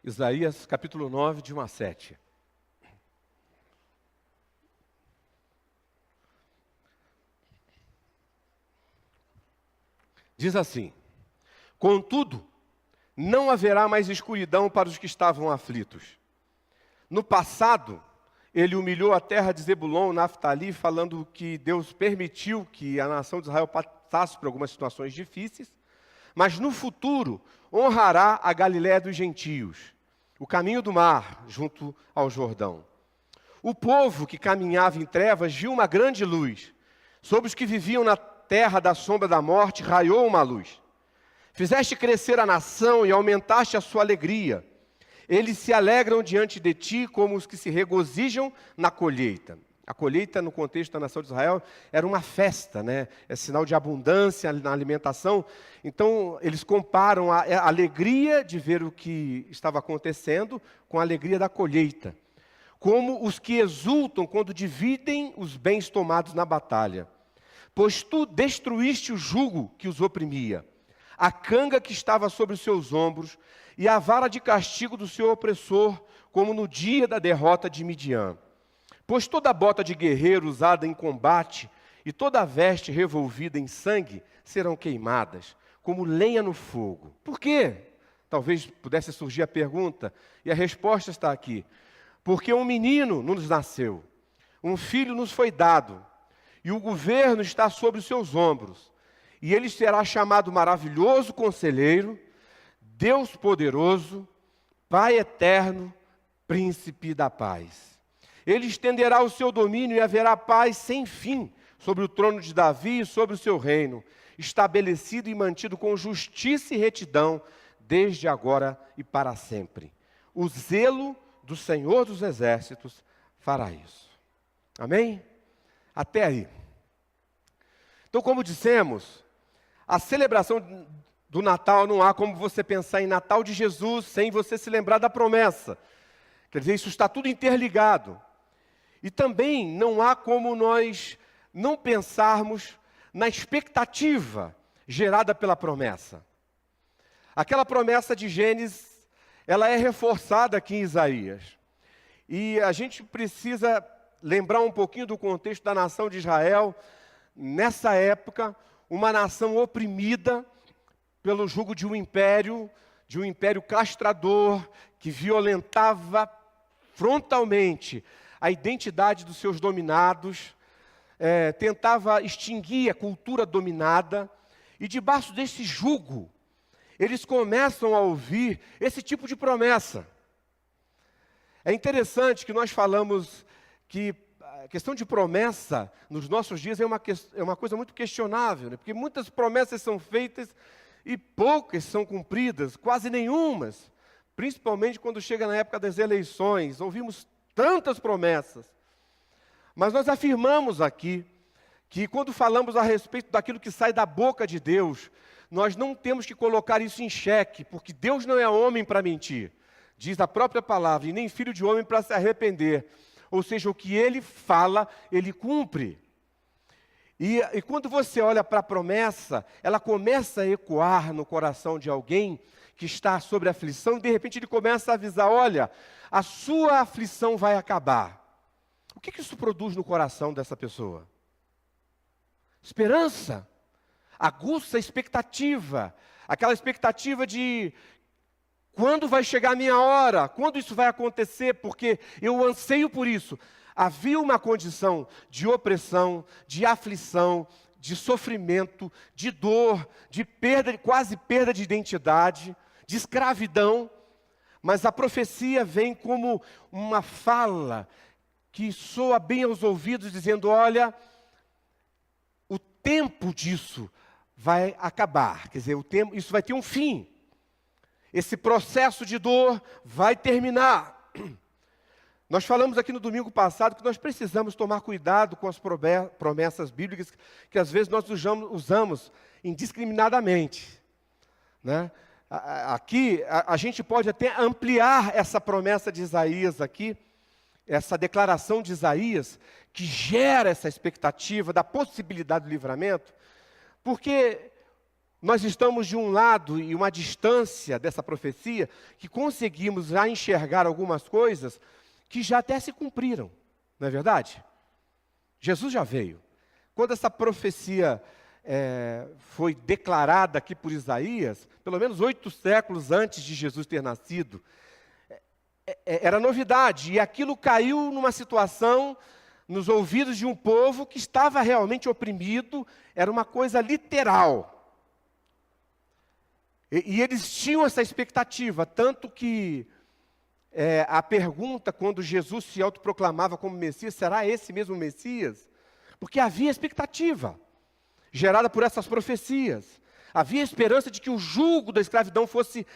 Isaías capítulo 9, de 1 a 7. Diz assim: Contudo, não haverá mais escuridão para os que estavam aflitos. No passado, ele humilhou a terra de Zebulon, Naftali, falando que Deus permitiu que a nação de Israel passasse por algumas situações difíceis, mas no futuro honrará a Galiléia dos gentios, o caminho do mar, junto ao Jordão. O povo que caminhava em trevas viu uma grande luz. Sobre os que viviam na terra da sombra da morte, raiou uma luz. Fizeste crescer a nação e aumentaste a sua alegria. Eles se alegram diante de ti como os que se regozijam na colheita. A colheita, no contexto da nação de Israel, era uma festa, né? É sinal de abundância na alimentação. Então, eles comparam a alegria de ver o que estava acontecendo com a alegria da colheita. Como os que exultam quando dividem os bens tomados na batalha. Pois tu destruíste o jugo que os oprimia, a canga que estava sobre os seus ombros, e a vara de castigo do seu opressor, como no dia da derrota de Midian. Pois toda bota de guerreiro usada em combate, e toda veste revolvida em sangue, serão queimadas, como lenha no fogo. Por quê? Talvez pudesse surgir a pergunta, e a resposta está aqui. Porque um menino nos nasceu, um filho nos foi dado, e o governo está sobre os seus ombros. E ele será chamado Maravilhoso Conselheiro, Deus Poderoso, Pai Eterno, Príncipe da Paz. Ele estenderá o seu domínio e haverá paz sem fim sobre o trono de Davi e sobre o seu reino, estabelecido e mantido com justiça e retidão, desde agora e para sempre. O zelo do Senhor dos Exércitos fará isso. Amém? Até aí. Então, como dissemos, a celebração do Natal não há como você pensar em Natal de Jesus sem você se lembrar da promessa. Quer dizer, isso está tudo interligado. E também não há como nós não pensarmos na expectativa gerada pela promessa. Aquela promessa de Gênesis, ela é reforçada aqui em Isaías. E a gente precisa lembrar um pouquinho do contexto da nação de Israel. Nessa época, uma nação oprimida pelo jugo de um império castrador, que violentava frontalmente a identidade dos seus dominados, tentava extinguir a cultura dominada, e debaixo desse jugo, eles começam a ouvir esse tipo de promessa. É interessante que nós falamos que a questão de promessa nos nossos dias é uma coisa muito questionável, né? Porque muitas promessas são feitas e poucas são cumpridas, quase nenhumas. Principalmente quando chega na época das eleições, ouvimos tantas promessas. Mas nós afirmamos aqui que quando falamos a respeito daquilo que sai da boca de Deus, nós não temos que colocar isso em xeque, porque Deus não é homem para mentir. Diz a própria palavra, e nem filho de homem para se arrepender. Ou seja, o que ele fala, ele cumpre. E quando você olha para a promessa, ela começa a ecoar no coração de alguém que está sobre aflição, e de repente ele começa a avisar, olha, a sua aflição vai acabar. O que isso produz no coração dessa pessoa? Esperança, aguça expectativa, aquela expectativa de quando vai chegar a minha hora, quando isso vai acontecer, porque eu anseio por isso. Havia uma condição de opressão, de aflição, de sofrimento, de dor, de perda, quase perda de identidade, de escravidão, mas a profecia vem como uma fala que soa bem aos ouvidos, dizendo, olha, o tempo disso vai acabar, quer dizer, isso vai ter um fim. Esse processo de dor vai terminar. Nós falamos aqui no domingo passado que nós precisamos tomar cuidado com as promessas bíblicas que às vezes nós usamos indiscriminadamente, né? Aqui a gente pode até ampliar essa promessa de Isaías aqui, essa declaração de Isaías, que gera essa expectativa da possibilidade do livramento, porque nós estamos de um lado e uma distância dessa profecia, que conseguimos já enxergar algumas coisas que já até se cumpriram, não é verdade? Jesus já veio. Quando essa profecia foi declarada aqui por Isaías, pelo menos 8 séculos antes de Jesus ter nascido, era novidade, e aquilo caiu numa situação nos ouvidos de um povo que estava realmente oprimido, era uma coisa literal. E eles tinham essa expectativa, tanto que a pergunta, quando Jesus se autoproclamava como Messias, será esse mesmo Messias? Porque havia expectativa, gerada por essas profecias. Havia esperança de que o jugo da escravidão fosse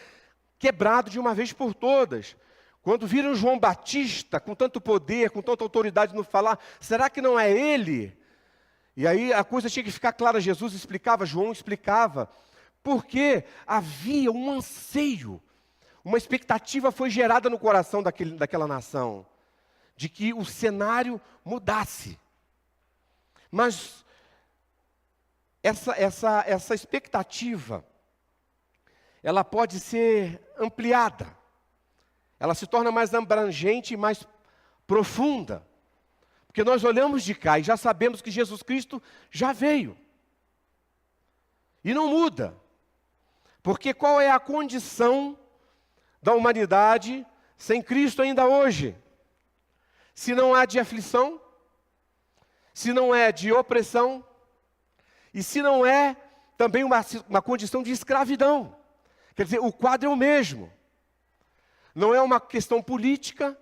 quebrado de uma vez por todas. Quando viram João Batista, com tanto poder, com tanta autoridade no falar, será que não é ele? E aí a coisa tinha que ficar clara, Jesus explicava, João explicava, porque havia um anseio, uma expectativa foi gerada no coração daquela nação, de que o cenário mudasse. Mas essa expectativa, ela pode ser ampliada, ela se torna mais abrangente e mais profunda, porque nós olhamos de cá e já sabemos que Jesus Cristo já veio, e não muda, porque qual é a condição da humanidade sem Cristo ainda hoje? Se não há de aflição, se não é de opressão, e se não é também uma condição de escravidão. Quer dizer, o quadro é o mesmo. Não é uma questão política,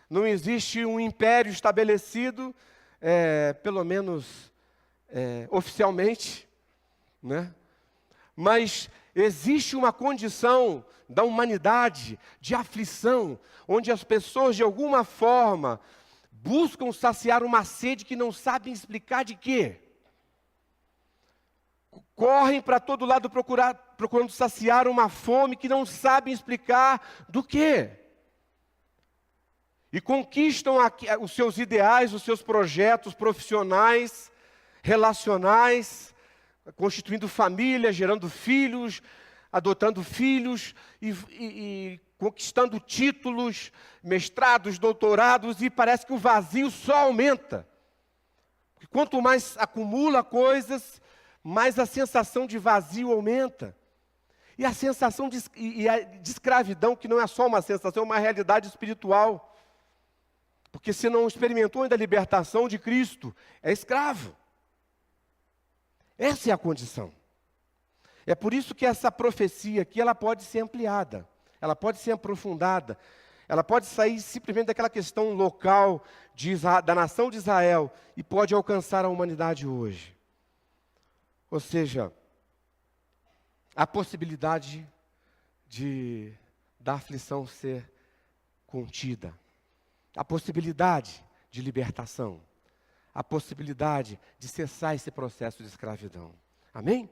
não existe um império estabelecido, pelo menos oficialmente, né? Mas existe uma condição da humanidade de aflição, onde as pessoas de alguma forma buscam saciar uma sede que não sabem explicar de quê. Correm para todo lado procurando saciar uma fome que não sabem explicar do quê. E conquistam os seus ideais, os seus projetos profissionais, relacionais, constituindo família, gerando filhos, adotando filhos e conquistando títulos, mestrados, doutorados, e parece que o vazio só aumenta. Porque quanto mais acumula coisas, mais a sensação de vazio aumenta. E a sensação de escravidão, que não é só uma sensação, é uma realidade espiritual. Porque se não experimentou ainda a libertação de Cristo, é escravo. Essa é a condição. É por isso que essa profecia aqui, ela pode ser ampliada, ela pode ser aprofundada, ela pode sair simplesmente daquela questão local da nação de Israel e pode alcançar a humanidade hoje. Ou seja, a possibilidade da aflição ser contida, a possibilidade de libertação, a possibilidade de cessar esse processo de escravidão. Amém?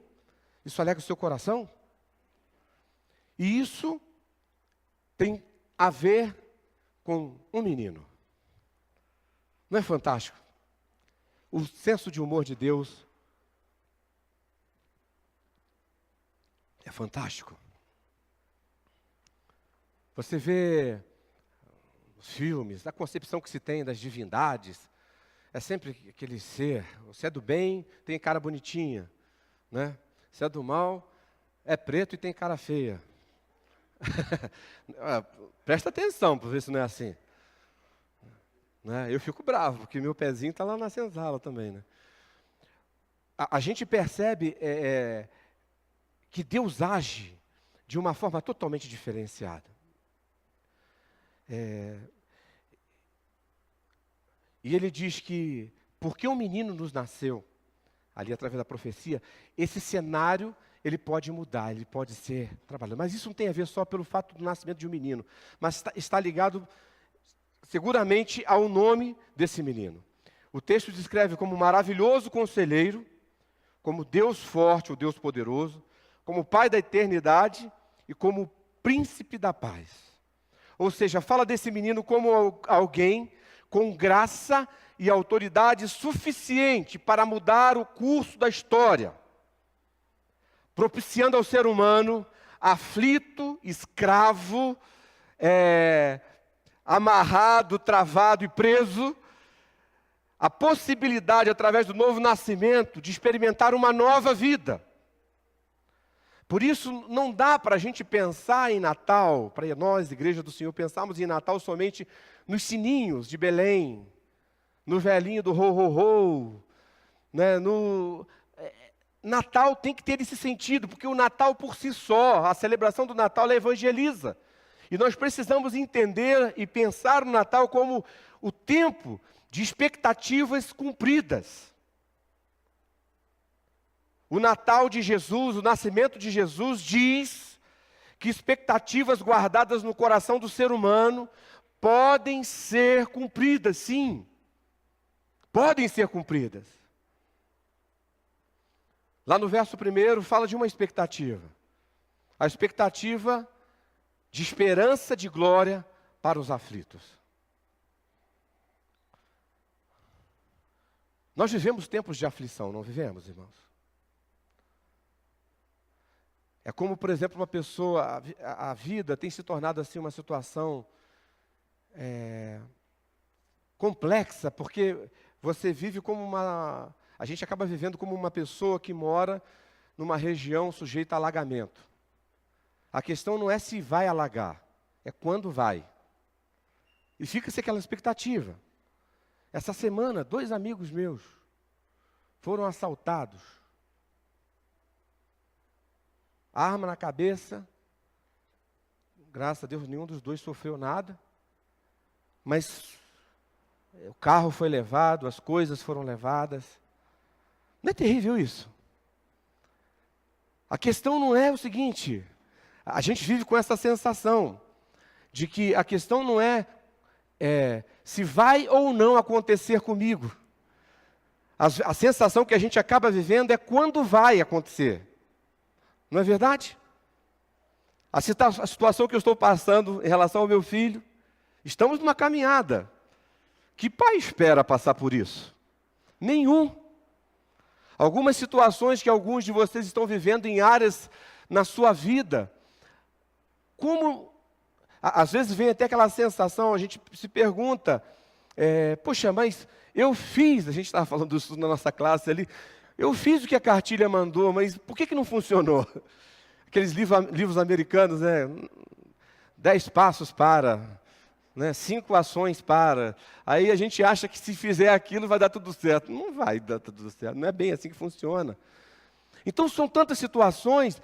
Isso alegra o seu coração? E isso tem a ver com um menino. Não é fantástico? O senso de humor de Deus é fantástico. Você vê os filmes, a concepção que se tem das divindades, é sempre aquele ser, se é do bem, tem cara bonitinha, né? Se é do mal, é preto e tem cara feia. Presta atenção para ver se não é assim. Né? Eu fico bravo, porque meu pezinho está lá na senzala também. Né? A gente percebe que Deus age de uma forma totalmente diferenciada. E ele diz que, porque um menino nos nasceu, ali através da profecia, esse cenário, ele pode mudar, ele pode ser trabalhado. Mas isso não tem a ver só pelo fato do nascimento de um menino, mas está ligado seguramente ao nome desse menino. O texto descreve como maravilhoso conselheiro, como Deus forte, o Deus poderoso, como Pai da eternidade e como príncipe da paz. Ou seja, fala desse menino como alguém com graça e autoridade suficiente para mudar o curso da história, propiciando ao ser humano, aflito, escravo, amarrado, travado e preso, a possibilidade, através do novo nascimento, de experimentar uma nova vida. Por isso, não dá para a gente pensar em Natal, para nós, Igreja do Senhor, pensarmos em Natal somente nos sininhos de Belém, no velhinho do ho-ho-ho, né? Natal tem que ter esse sentido, porque o Natal por si só, a celebração do Natal, ela evangeliza. E nós precisamos entender e pensar no Natal como o tempo de expectativas cumpridas. O Natal de Jesus, o nascimento de Jesus, diz que expectativas guardadas no coração do ser humano podem ser cumpridas, sim. Podem ser cumpridas. Lá no verso 1 fala de uma expectativa. A expectativa de esperança de glória para os aflitos. Nós vivemos tempos de aflição, não vivemos, irmãos? É como, por exemplo, uma pessoa, a vida tem se tornado assim uma situação complexa, porque você vive como a gente acaba vivendo como uma pessoa que mora numa região sujeita a alagamento. A questão não é se vai alagar, é quando vai. E fica-se aquela expectativa. Essa semana, 2 amigos meus foram assaltados. Arma na cabeça. Graças a Deus, nenhum dos 2 sofreu nada. Mas o carro foi levado, as coisas foram levadas. Não é terrível isso? A questão não é o seguinte, a gente vive com essa sensação de que a questão não é se vai ou não acontecer comigo. A sensação que a gente acaba vivendo é quando vai acontecer. Não é verdade? A situação que eu estou passando em relação ao meu filho, estamos numa caminhada. Que pai espera passar por isso? Nenhum. Algumas situações que alguns de vocês estão vivendo em áreas na sua vida, às vezes vem até aquela sensação, a gente se pergunta, poxa, mas eu fiz, a gente estava falando isso na nossa classe ali, eu fiz o que a cartilha mandou, mas por que não funcionou? Aqueles livros americanos, 10 passos para, 5 ações para. Aí a gente acha que se fizer aquilo vai dar tudo certo. Não vai dar tudo certo, não é bem assim que funciona. Então são tantas situações,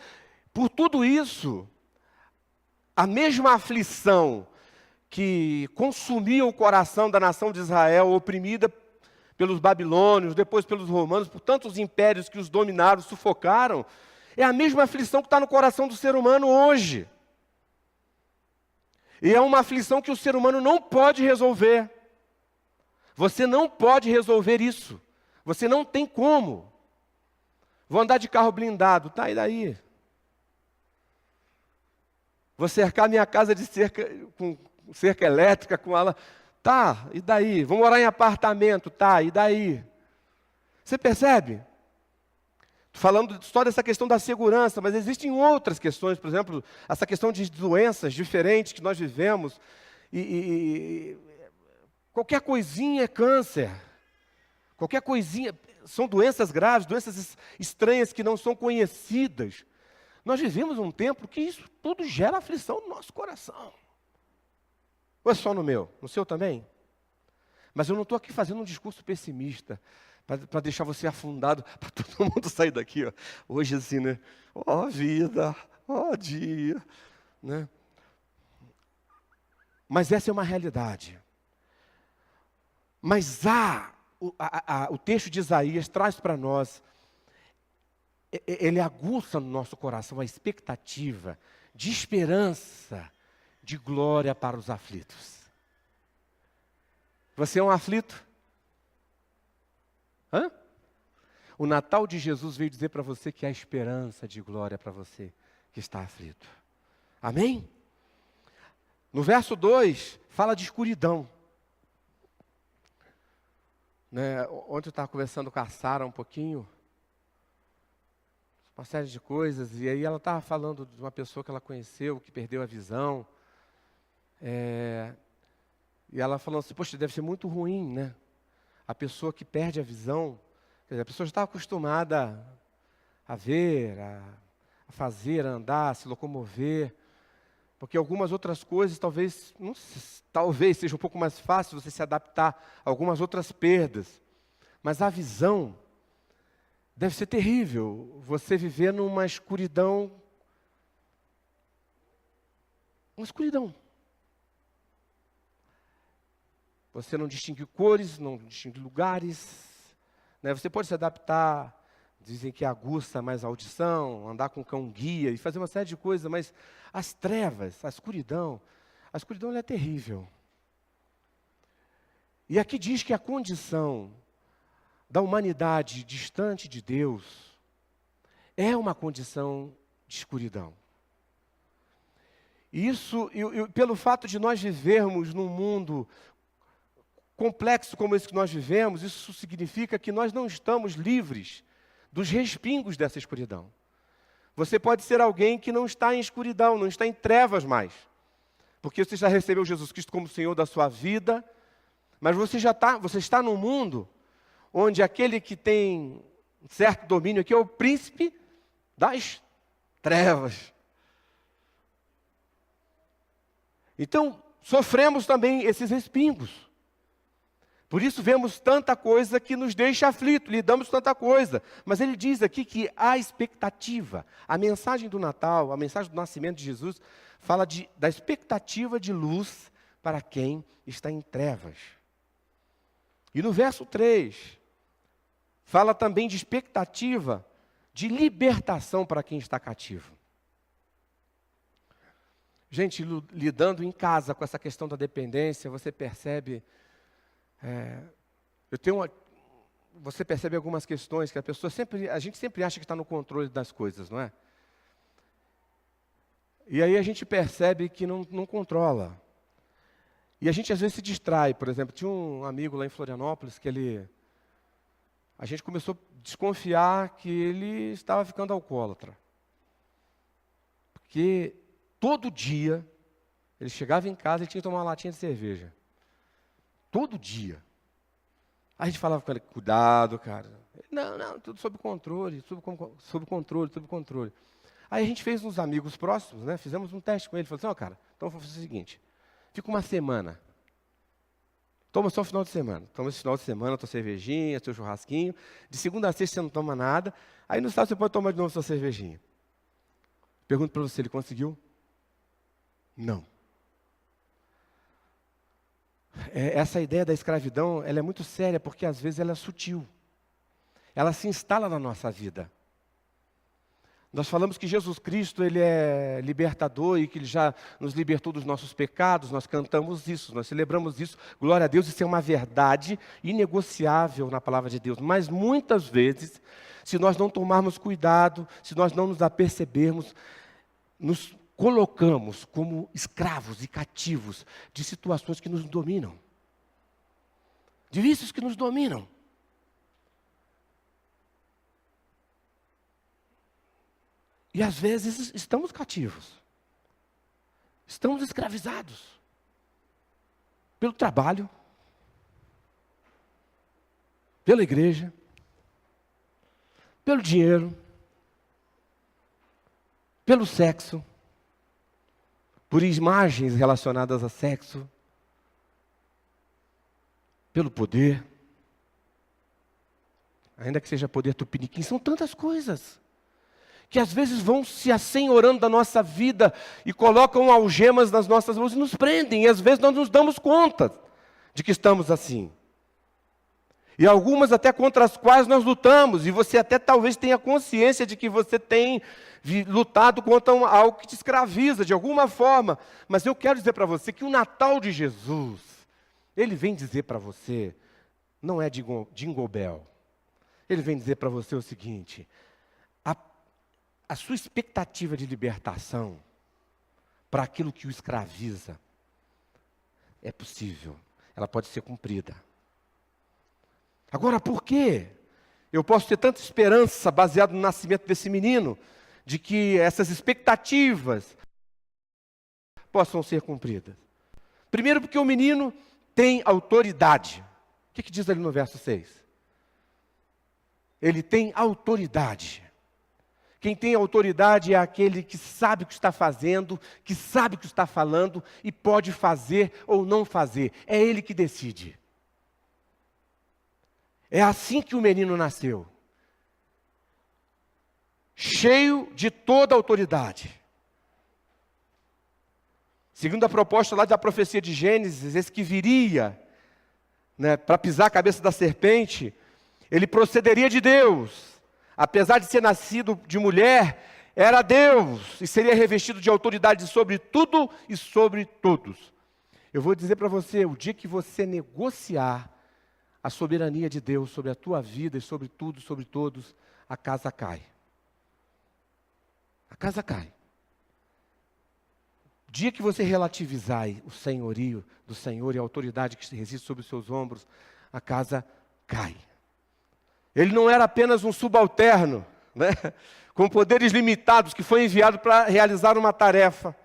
por tudo isso, a mesma aflição que consumia o coração da nação de Israel, oprimida pelos babilônios, depois pelos romanos, por tantos impérios que os dominaram, sufocaram, é a mesma aflição que está no coração do ser humano hoje. E é uma aflição que o ser humano não pode resolver. Você não pode resolver isso. Você não tem como. Vou andar de carro blindado, tá, e daí? Vou cercar minha casa de com cerca elétrica, com ela. Tá, e daí? Vou morar em apartamento, tá, e daí? Você percebe? Estou falando só dessa questão da segurança, mas existem outras questões, por exemplo, essa questão de doenças diferentes que nós vivemos. E qualquer coisinha é câncer. Qualquer coisinha, são doenças graves, doenças estranhas que não são conhecidas. Nós vivemos um tempo que isso tudo gera aflição no nosso coração. Ou é só no meu? No seu também? Mas eu não estou aqui fazendo um discurso pessimista, para deixar você afundado, para todo mundo sair daqui, ó. Hoje assim, né? Ó vida, ó dia, né? Mas essa é uma realidade. Mas o texto de Isaías traz para nós, ele aguça no nosso coração a expectativa de esperança, de glória para os aflitos. Você é um aflito? Hã? O Natal de Jesus veio dizer para você que há esperança de glória para você que está aflito. Amém? No verso 2, fala de escuridão. Ontem eu estava conversando com a Sara um pouquinho. uma série de coisas, e aí ela estava falando de uma pessoa que ela conheceu, que perdeu a visão, e ela falando assim, poxa, deve ser muito ruim, né? A pessoa que perde a visão, quer dizer, a pessoa já estava acostumada a ver, a fazer, a andar, a se locomover, porque algumas outras coisas talvez, não sei, talvez seja um pouco mais fácil você se adaptar a algumas outras perdas, mas a visão deve ser terrível, você viver numa escuridão, uma escuridão. Você não distingue cores, não distingue lugares, né? Você pode se adaptar, dizem que aguça mais a audição, andar com cão guia e fazer uma série de coisas, mas as trevas, a escuridão ela é terrível. E aqui diz que a condição da humanidade distante de Deus é uma condição de escuridão. E isso, pelo fato de nós vivermos num mundo complexo como esse que nós vivemos, isso significa que nós não estamos livres dos respingos dessa escuridão. Você pode ser alguém que não está em escuridão, não está em trevas mais, porque você já recebeu Jesus Cristo como Senhor da sua vida, mas você está num mundo onde aquele que tem um certo domínio aqui é o príncipe das trevas. Então, sofremos também esses respingos. Por isso vemos tanta coisa que nos deixa aflito, lidamos com tanta coisa. Mas ele diz aqui que a expectativa, a mensagem do Natal, a mensagem do nascimento de Jesus, fala da expectativa de luz para quem está em trevas. E no verso 3, fala também de expectativa de libertação para quem está cativo. Gente, lidando em casa com essa questão da dependência, você percebe... você percebe algumas questões que a gente sempre acha que está no controle das coisas, não é? E aí a gente percebe que não controla. E a gente às vezes se distrai. Por exemplo, tinha um amigo lá em Florianópolis que a gente começou a desconfiar que ele estava ficando alcoólatra. Porque todo dia ele chegava em casa e tinha que tomar uma latinha de cerveja. Todo dia. Aí a gente falava com ele, cuidado, cara. Não, tudo sob controle, sob controle. Aí a gente fez uns amigos próximos, né? Fizemos um teste com ele. Falou assim, cara, então vou fazer o seguinte. Fica uma semana. Toma só o final de semana. Toma esse final de semana, tua cervejinha, teu churrasquinho. De segunda a sexta você não toma nada. Aí no sábado você pode tomar de novo sua cervejinha. Pergunto para você, ele conseguiu? Não. Essa ideia da escravidão, ela é muito séria, porque às vezes ela é sutil. Ela se instala na nossa vida. Nós falamos que Jesus Cristo, Ele é libertador e que Ele já nos libertou dos nossos pecados, nós cantamos isso, nós celebramos isso, glória a Deus, isso é uma verdade inegociável na palavra de Deus. Mas muitas vezes, se nós não tomarmos cuidado, se nós não nos apercebermos, nos colocamos como escravos e cativos de situações que nos dominam, de vícios que nos dominam. E às vezes estamos cativos, estamos escravizados pelo trabalho, pela igreja, pelo dinheiro, pelo sexo, por imagens relacionadas a sexo, pelo poder, ainda que seja poder tupiniquim, são tantas coisas que às vezes vão se assenhorando da nossa vida e colocam algemas nas nossas mãos e nos prendem, e às vezes nós nos damos conta de que estamos assim. E algumas até contra as quais nós lutamos, e você até talvez tenha consciência de que você tem lutado contra algo que te escraviza de alguma forma. Mas eu quero dizer para você que o Natal de Jesus, ele vem dizer para você, não é Jingle Bell. Ele vem dizer para você o seguinte, a sua expectativa de libertação para aquilo que o escraviza é possível, ela pode ser cumprida. Agora, por que Eu posso ter tanta esperança baseado no nascimento desse menino, de que essas expectativas possam ser cumpridas. Primeiro, porque o menino tem autoridade. O que diz ali no verso 6? Ele tem autoridade. Quem tem autoridade é aquele que sabe o que está fazendo, que sabe o que está falando e pode fazer ou não fazer. É ele que decide. É assim que o menino nasceu. Cheio de toda a autoridade. Segundo a proposta lá da profecia de Gênesis, esse que viria, para pisar a cabeça da serpente, ele procederia de Deus. Apesar de ser nascido de mulher, era Deus e seria revestido de autoridade sobre tudo e sobre todos. Eu vou dizer para você, o dia que você negociar a soberania de Deus sobre a tua vida e sobre tudo, sobre todos, a casa cai. A casa cai. O dia que você relativizar o senhorio do Senhor e a autoridade que reside sobre os seus ombros, a casa cai. Ele não era apenas um subalterno, com poderes limitados, que foi enviado para realizar uma tarefa.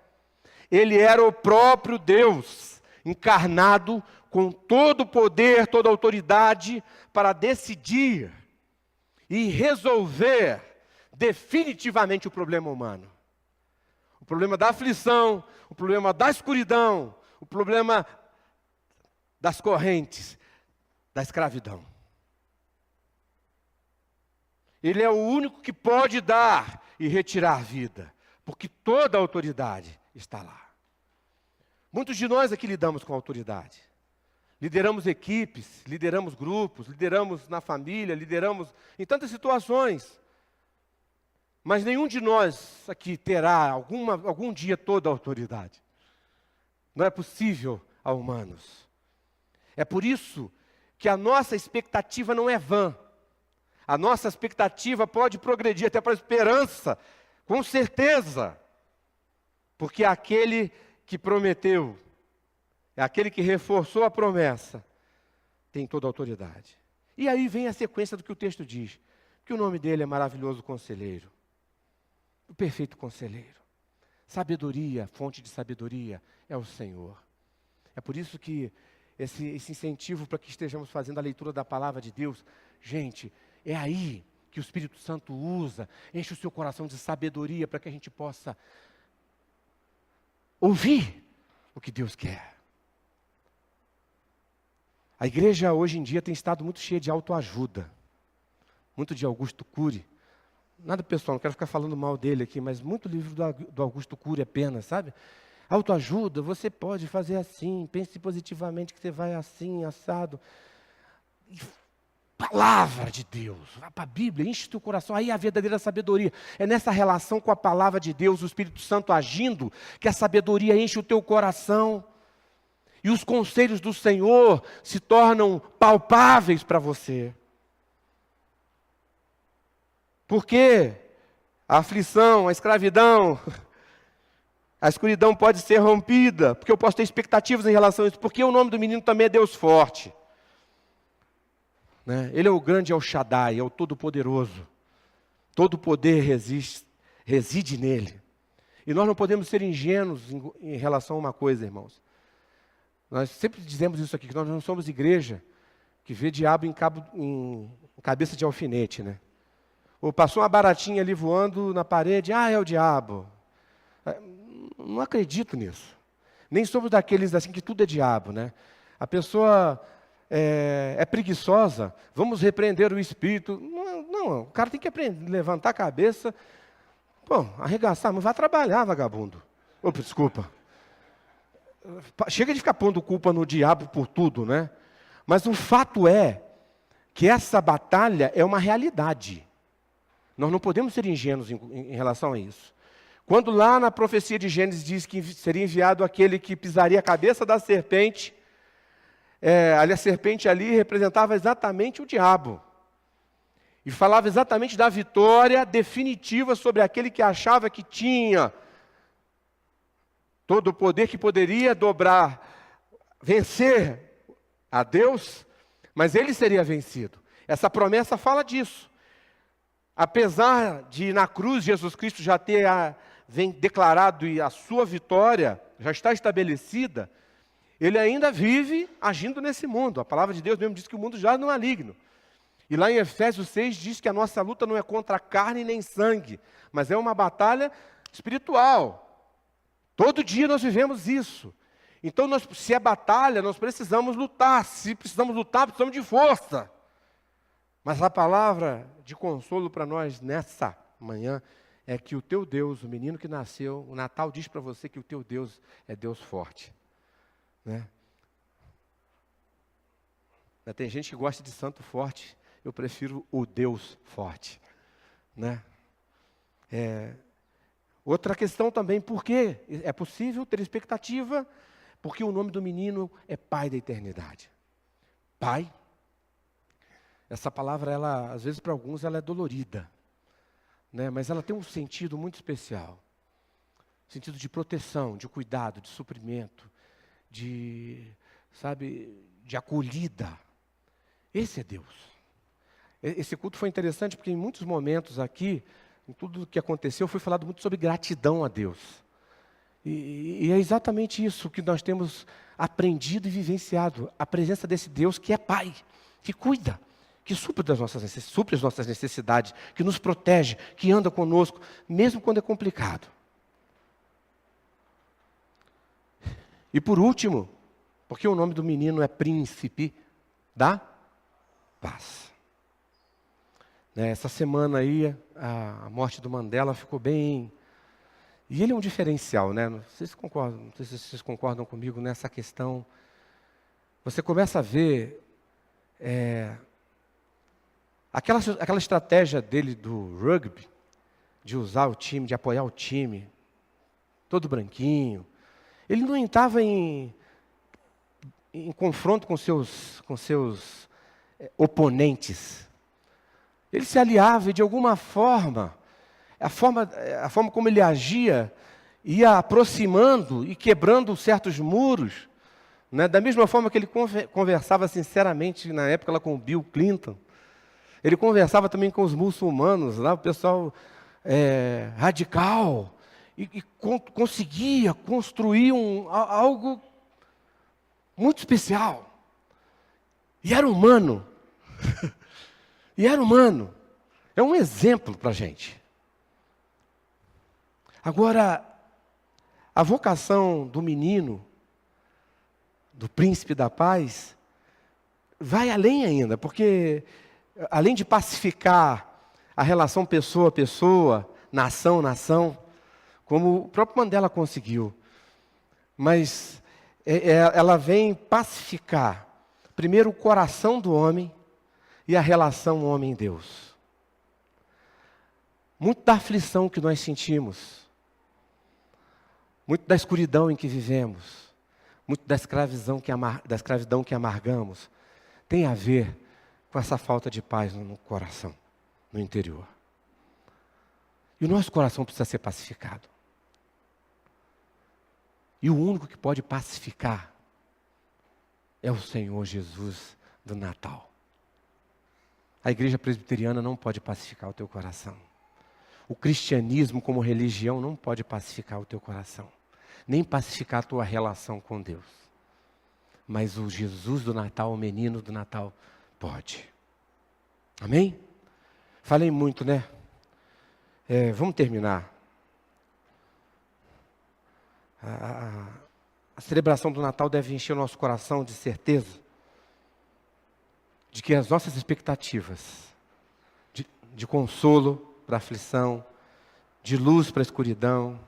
Ele era o próprio Deus, encarnado com todo o poder, toda a autoridade, para decidir e resolver definitivamente o problema humano. O problema da aflição, o problema da escuridão, o problema das correntes, da escravidão. Ele é o único que pode dar e retirar vida, porque toda a autoridade está lá. Muitos de nós aqui lidamos com autoridade. Lideramos equipes, lideramos grupos, lideramos na família, lideramos em tantas situações. Mas nenhum de nós aqui terá algum dia toda a autoridade. Não é possível a humanos. É por isso que a nossa expectativa não é vã. A nossa expectativa pode progredir até para a esperança, com certeza. Porque aquele que prometeu, é aquele que reforçou a promessa, tem toda a autoridade. E aí vem a sequência do que o texto diz, que o nome dele é maravilhoso conselheiro, o perfeito conselheiro. Sabedoria, fonte de sabedoria é o Senhor. É por isso que esse incentivo para que estejamos fazendo a leitura da palavra de Deus, gente, é aí que o Espírito Santo usa, enche o seu coração de sabedoria para que a gente possa ouvir o que Deus quer. A igreja hoje em dia tem estado muito cheia de autoajuda, muito de Augusto Cury. Nada pessoal, não quero ficar falando mal dele aqui, mas muito livro do Augusto Cury apenas, sabe? Autoajuda, você pode fazer assim, pense positivamente que você vai assim, assado. Palavra de Deus, vai para a Bíblia, enche o teu coração, aí a verdadeira sabedoria. É nessa relação com a palavra de Deus, o Espírito Santo agindo, que a sabedoria enche o teu coração. E os conselhos do Senhor se tornam palpáveis para você. Porque a aflição, a escravidão, a escuridão pode ser rompida, porque eu posso ter expectativas em relação a isso, porque o nome do menino também é Deus forte. Ele é o grande El Shaddai, é o Todo-Poderoso. Todo poder reside nele. E nós não podemos ser ingênuos em relação a uma coisa, irmãos. Nós sempre dizemos isso aqui, que nós não somos igreja que vê diabo em cabeça de alfinete, Ou passou uma baratinha ali voando na parede, é o diabo. Não acredito nisso. Nem somos daqueles assim que tudo é diabo, A pessoa é preguiçosa, vamos repreender o espírito. Não, o cara tem que aprender, levantar a cabeça, arregaçar, mas vai trabalhar, vagabundo. Desculpa. Chega de ficar pondo culpa no diabo por tudo, Mas o fato é que essa batalha é uma realidade. Nós não podemos ser ingênuos em relação a isso. Quando lá na profecia de Gênesis diz que seria enviado aquele que pisaria a cabeça da serpente, a serpente ali representava exatamente o diabo. E falava exatamente da vitória definitiva sobre aquele que achava que tinha todo o poder, que poderia vencer a Deus, mas ele seria vencido. Essa promessa fala disso. Apesar de na cruz Jesus Cristo já ter vem declarado e a sua vitória já está estabelecida, ele ainda vive agindo nesse mundo. A palavra de Deus mesmo diz que o mundo já não é maligno. E lá em Efésios 6 diz que a nossa luta não é contra carne nem sangue, mas é uma batalha espiritual. Todo dia nós vivemos isso. Então, se é batalha, nós precisamos lutar. Se precisamos lutar, precisamos de força. Mas a palavra de consolo para nós nessa manhã é que o teu Deus, o menino que nasceu, o Natal diz para você que o teu Deus é Deus forte. Né? Tem gente que gosta de santo forte, eu prefiro o Deus forte. Né? Outra questão também, por que é possível ter expectativa? Porque o nome do menino é Pai da eternidade. Pai. Essa palavra, ela, às vezes para alguns, ela é dolorida, né? Mas ela tem um sentido muito especial. Sentido de proteção, de cuidado, de suprimento, de acolhida. Esse é Deus. Esse culto foi interessante porque em muitos momentos aqui, em tudo o que aconteceu, foi falado muito sobre gratidão a Deus. E é exatamente isso que nós temos aprendido e vivenciado. A presença desse Deus que é Pai, que cuida, que supre as nossas necessidades, que nos protege, que anda conosco, mesmo quando é complicado. E por último, porque o nome do menino é Príncipe da Paz. Essa semana aí, a morte do Mandela ficou bem... E ele é um diferencial, né? Não sei se vocês concordam comigo nessa questão. Você começa a ver... Aquela estratégia dele do rugby, de usar o time, de apoiar o time, todo branquinho, ele não estava em confronto com seus oponentes. Ele se aliava e, de alguma forma, a forma como ele agia ia aproximando e quebrando certos muros, né? Da mesma forma que ele conversava sinceramente na época lá com o Bill Clinton. Ele conversava também com os muçulmanos, lá, o pessoal radical, e conseguia construir algo muito especial. E era humano. E era humano. É um exemplo para a gente. Agora, a vocação do menino, do príncipe da paz, vai além ainda, porque... além de pacificar a relação pessoa a pessoa, nação a nação, como o próprio Mandela conseguiu, mas ela vem pacificar, primeiro, o coração do homem e a relação homem-Deus. Muito da aflição que nós sentimos, muito da escuridão em que vivemos, muito da escravidão que amargamos, tem a ver com essa falta de paz no coração, no interior. E o nosso coração precisa ser pacificado. E o único que pode pacificar é o Senhor Jesus do Natal. A igreja presbiteriana não pode pacificar o teu coração. O cristianismo como religião não pode pacificar o teu coração. Nem pacificar a tua relação com Deus. Mas o Jesus do Natal, o menino do Natal, pode. Amém? Falei muito, né? Vamos terminar. A celebração do Natal deve encher o nosso coração de certeza de que as nossas expectativas de consolo para a aflição, de luz para a escuridão,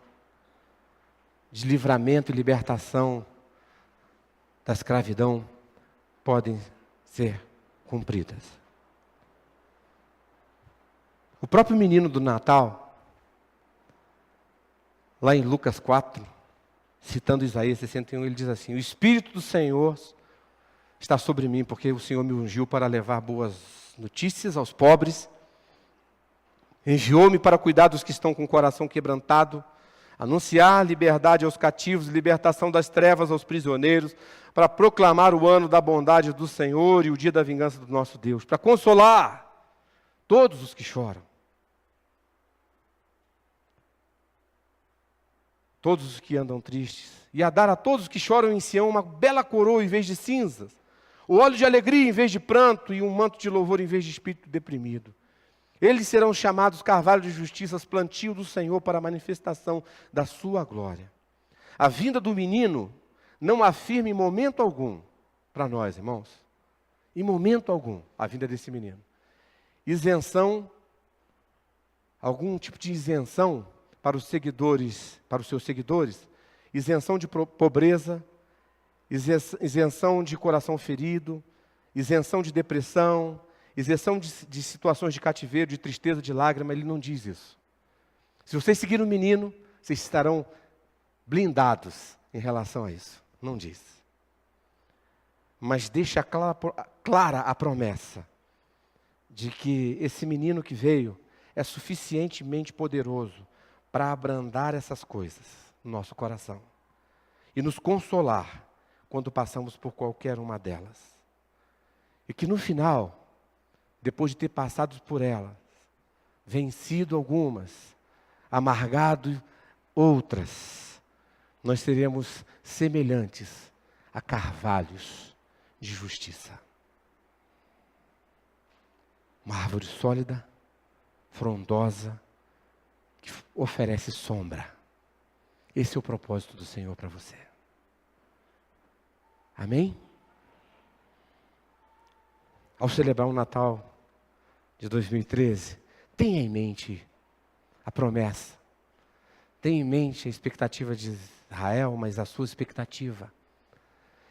de livramento e libertação da escravidão podem ser cumpridas. O próprio menino do Natal, lá em Lucas 4, citando Isaías 61, ele diz assim: o Espírito do Senhor está sobre mim, porque o Senhor me ungiu para levar boas notícias aos pobres, enviou-me para cuidar dos que estão com o coração quebrantado, anunciar liberdade aos cativos, libertação das trevas aos prisioneiros, para proclamar o ano da bondade do Senhor e o dia da vingança do nosso Deus, para consolar todos os que choram, todos os que andam tristes, e a dar a todos os que choram em Sião uma bela coroa em vez de cinzas, o óleo de alegria em vez de pranto e um manto de louvor em vez de espírito deprimido. Eles serão chamados carvalho de justiça, plantio do Senhor para a manifestação da sua glória. A vinda do menino não afirma em momento algum, para nós, irmãos, em momento algum, a vinda desse menino, isenção, algum tipo de isenção para os seguidores, para os seus seguidores, isenção de pobreza, isenção de coração ferido, isenção de depressão, isenção de situações de cativeiro, de tristeza, de lágrima. Ele não diz isso. Se vocês seguirem o menino, vocês estarão blindados em relação a isso. Não diz. Mas deixa clara a promessa de que esse menino que veio é suficientemente poderoso para abrandar essas coisas no nosso coração e nos consolar quando passamos por qualquer uma delas. E que no final, depois de ter passado por elas, vencido algumas, amargado outras, nós seremos semelhantes a carvalhos de justiça. Uma árvore sólida, frondosa, que oferece sombra. Esse é o propósito do Senhor para você. Amém? Ao celebrar o Natal de 2013, tenha em mente a promessa. Tenha em mente a expectativa de Israel, mas a sua expectativa.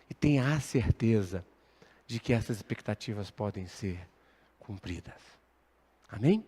E tenha a certeza de que essas expectativas podem ser cumpridas. Amém?